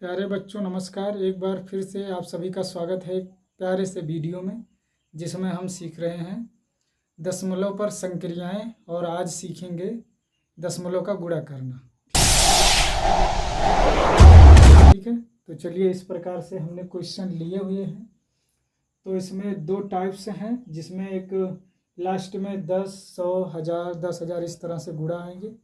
प्यारे बच्चों नमस्कार। एक बार फिर से आप सभी का स्वागत है एक प्यारे से वीडियो में जिसमें हम सीख रहे हैं दशमलव पर संक्रियाएं और आज सीखेंगे दशमलव का गुणा करना। ठीक है, तो चलिए इस प्रकार से हमने क्वेश्चन लिए हुए हैं। तो इसमें दो टाइप्स हैं जिसमें एक लास्ट में 10, 100, 1000, 10,000 इस तरह से गुणा आएंगे,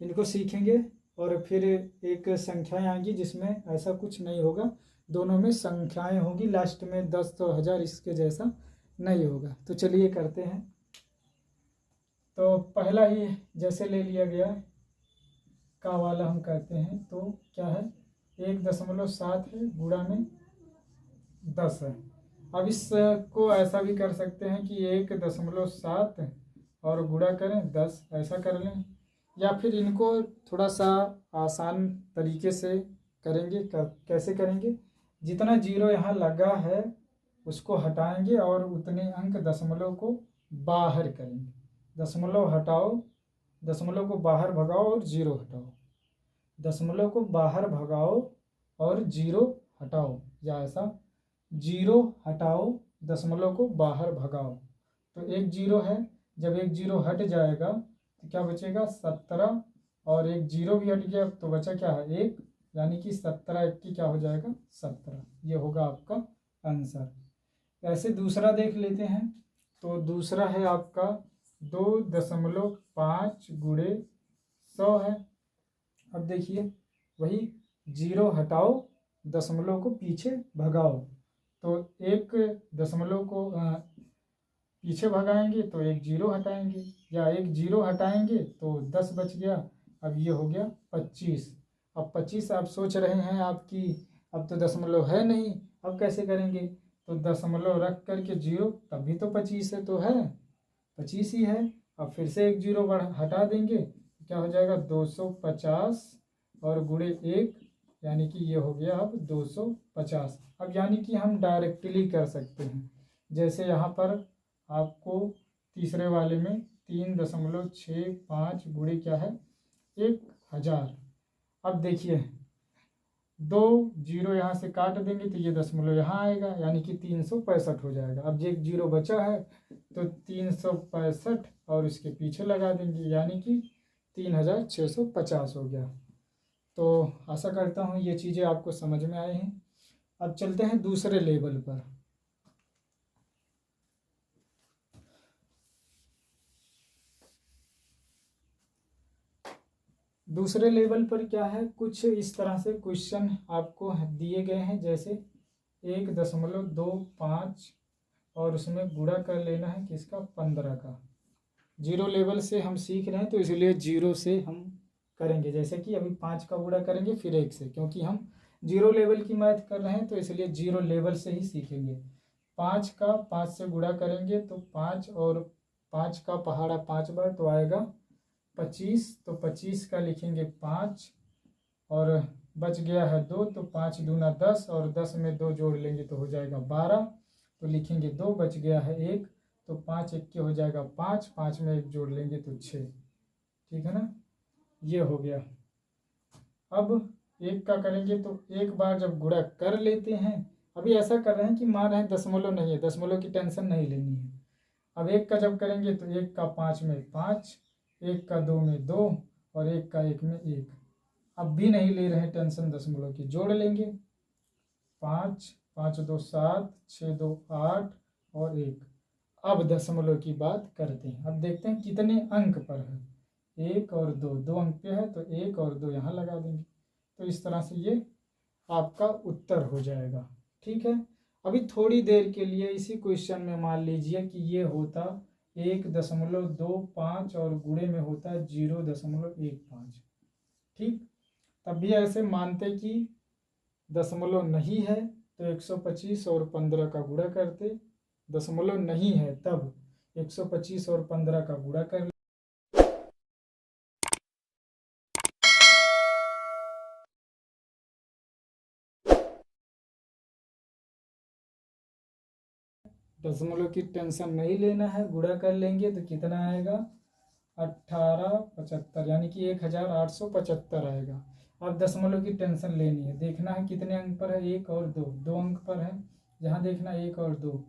इनको सीखेंगे। और फिर एक संख्याएं आएंगी जिसमें ऐसा कुछ नहीं होगा, दोनों में संख्याएं होंगी, लास्ट में 10, 100, 1000 इसके जैसा नहीं होगा। तो चलिए करते हैं। तो पहला ही जैसे ले लिया गया का वाला हम करते हैं। तो क्या है, 1.7 है गुणा में 10 है। अब इसको ऐसा भी कर सकते हैं कि 1.7 और गुणा करें 10, ऐसा कर लें। या फिर इनको थोड़ा सा आसान तरीके से करेंगे। कैसे करेंगे, जितना जीरो यहाँ लगा है उसको हटाएंगे और उतने अंक दशमलव को बाहर करेंगे। दशमलव हटाओ, दशमलव को बाहर भगाओ और जीरो हटाओ, दशमलव को बाहर भगाओ और जीरो हटाओ, या ऐसा जीरो हटाओ दशमलव को बाहर भगाओ। तो एक जीरो है, जब एक जीरो हट जाएगा तो क्या बचेगा 17, और एक जीरो भी हट गया तो बचा क्या है 1, यानी कि 17 1 की क्या हो जाएगा 17। ये होगा आपका आंसर। ऐसे दूसरा देख लेते हैं। तो दूसरा है आपका 2.5 गुणे 100 है। अब देखिए वही जीरो हटाओ दशमलव को पीछे भगाओ। तो एक दशमलव को पीछे भगाएंगे तो एक जीरो हटाएंगे, या एक जीरो हटाएंगे तो 10 बच गया। अब ये हो गया 25। अब 25 आप सोच रहे हैं आपकी अब तो दशमलव है नहीं, अब कैसे करेंगे। तो दशमलव रख करके जीरो, तब भी तो 25 है, तो है 25 ही है। अब फिर से एक जीरो हटा देंगे तो क्या हो जाएगा 250 और गुणे 1, यानी कि ये हो गया अब 250। अब यानी कि हम डायरेक्टली कर सकते हैं। जैसे यहाँ पर आपको तीसरे वाले में 3.65 गुणे क्या है 1000। अब देखिए 2 जीरो यहाँ से काट देंगे तो ये दशमलव यहाँ आएगा, यानी कि 365 हो जाएगा। अब एक जीरो बचा है तो 365 और इसके पीछे लगा देंगे, यानी कि 3650 हो गया। तो आशा करता हूँ ये चीज़ें आपको समझ में आए हैं। अब चलते हैं दूसरे लेवल पर। दूसरे लेवल पर क्या है, कुछ इस तरह से क्वेश्चन आपको दिए गए हैं, जैसे 1.25 और उसमें गुणा कर लेना है किसका 15 का। जीरो लेवल से हम सीख रहे हैं तो इसलिए जीरो से हम करेंगे। जैसे कि अभी 5 का गुणा करेंगे फिर 1 से, क्योंकि हम जीरो लेवल की मैथ कर रहे हैं तो इसलिए जीरो लेवल से ही सीखेंगे। 5 का 5 से गुणा करेंगे तो 5, और 5 का पहाड़ा 5 बार तो आएगा 25। तो 25 का लिखेंगे 5 और बच गया है 2, तो 5 दूना 10 और 10 में 2 जोड़ लेंगे तो हो जाएगा 12। तो लिखेंगे 2, बच गया है 1, तो 5 1 के हो जाएगा 5, 5 में 1 जोड़ लेंगे तो 6। ठीक है ना, ये हो गया। अब 1 का करेंगे तो एक बार जब गुणा कर लेते हैं, अभी ऐसा कर रहे हैं कि मान रहे हैं दशमलव नहीं है, दशमलव की टेंशन नहीं लेनी है। अब 1 का जब करेंगे तो 1 का 5 में 5, 1 का 2 में 2 और 1 का 1 में 1। अब भी नहीं ले रहे टेंशन दशमलव की, जोड़ लेंगे 5 5 2 7 6 2 8 और 1। अब दशमलव की बात करते हैं। अब देखते हैं कितने अंक पर है, 1 और 2, 2 अंक पे है तो 1 और 2 यहाँ लगा देंगे। तो इस तरह से ये आपका उत्तर हो जाएगा। ठीक है, अभी थोड़ी देर के लिए इसी क्वेश्चन में मान लीजिए कि ये होता 1.25 और गुणे में होता 0.15। ठीक, तब भी ऐसे मानते कि दशमलव नहीं है तो 125 और 15 का गुणा करते, दशमलव नहीं है तब 125 और 15 का गुणा कर दशमलव की टेंशन नहीं लेना है, गुणा कर लेंगे तो कितना आएगा 1875, यानी कि 1875 आएगा। अब दशमलव की टेंशन लेनी है, देखना है कितने अंक पर है, 1 और 2, 2 अंक पर है, यहाँ देखना 1 और 2,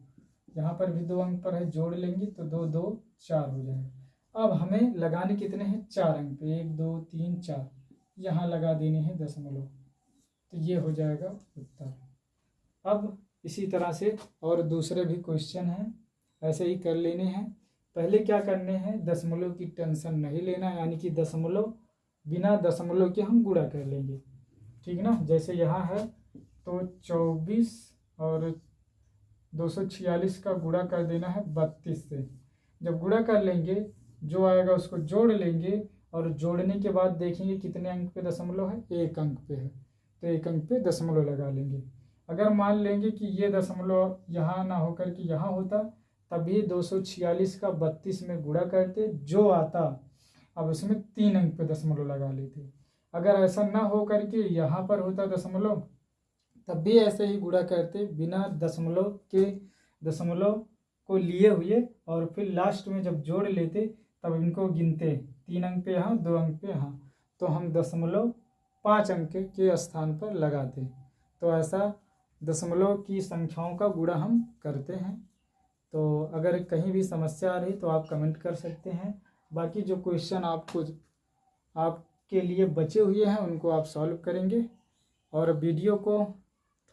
यहाँ पर भी 2 अंक पर है, जोड़ लेंगे तो 2 2 4 हो जाएगा। अब हमें लगाने कितने हैं, 4 अंक पे, 1 2 3 4, यहाँ लगा देने हैं दशमलव, तो ये हो जाएगा उत्तर। अब इसी तरह से और दूसरे भी क्वेश्चन हैं, ऐसे ही कर लेने हैं। पहले क्या करने हैं, दशमलव की टेंशन नहीं लेना है, यानी कि दशमलव बिना दशमलव के हम गुणा कर लेंगे, ठीक ना। जैसे यहाँ है तो 24 और 246 का गुणा कर देना है 32 से। जब गुणा कर लेंगे जो आएगा उसको जोड़ लेंगे, और जोड़ने के बाद देखेंगे कितने अंक पे दशमलव है, 1 अंक पे है, तो 1 अंक पे दशमलव लगा लेंगे। अगर मान लेंगे कि ये दशमलव यहाँ ना होकर के यहाँ होता, तभी 246 का 32 में गुणा करते, जो आता अब उसमें 3 अंक पे दशमलव लगा लेते। अगर ऐसा ना हो करके यहाँ पर होता दशमलव, तब भी ऐसे ही गुणा करते बिना दशमलव को लिए हुए, और फिर लास्ट में जब जोड़ लेते तब इनको गिनते, 3 अंक पे यहाँ, 2 अंक पे यहाँ, तो हम दशमलव 5 अंक के स्थान पर लगाते। तो ऐसा दशमलव की संख्याओं का गुणा हम करते हैं। तो अगर कहीं भी समस्या आ रही तो आप कमेंट कर सकते हैं। बाकी जो क्वेश्चन आपके लिए बचे हुए हैं उनको आप सॉल्व करेंगे। और वीडियो को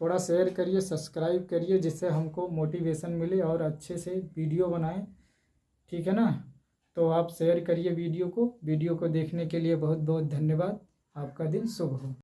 थोड़ा शेयर करिए, सब्सक्राइब करिए, जिससे हमको मोटिवेशन मिले और अच्छे से वीडियो बनाएं, ठीक है ना। तो आप शेयर करिए वीडियो को। वीडियो को देखने के लिए बहुत बहुत धन्यवाद। आपका दिन शुभ हो।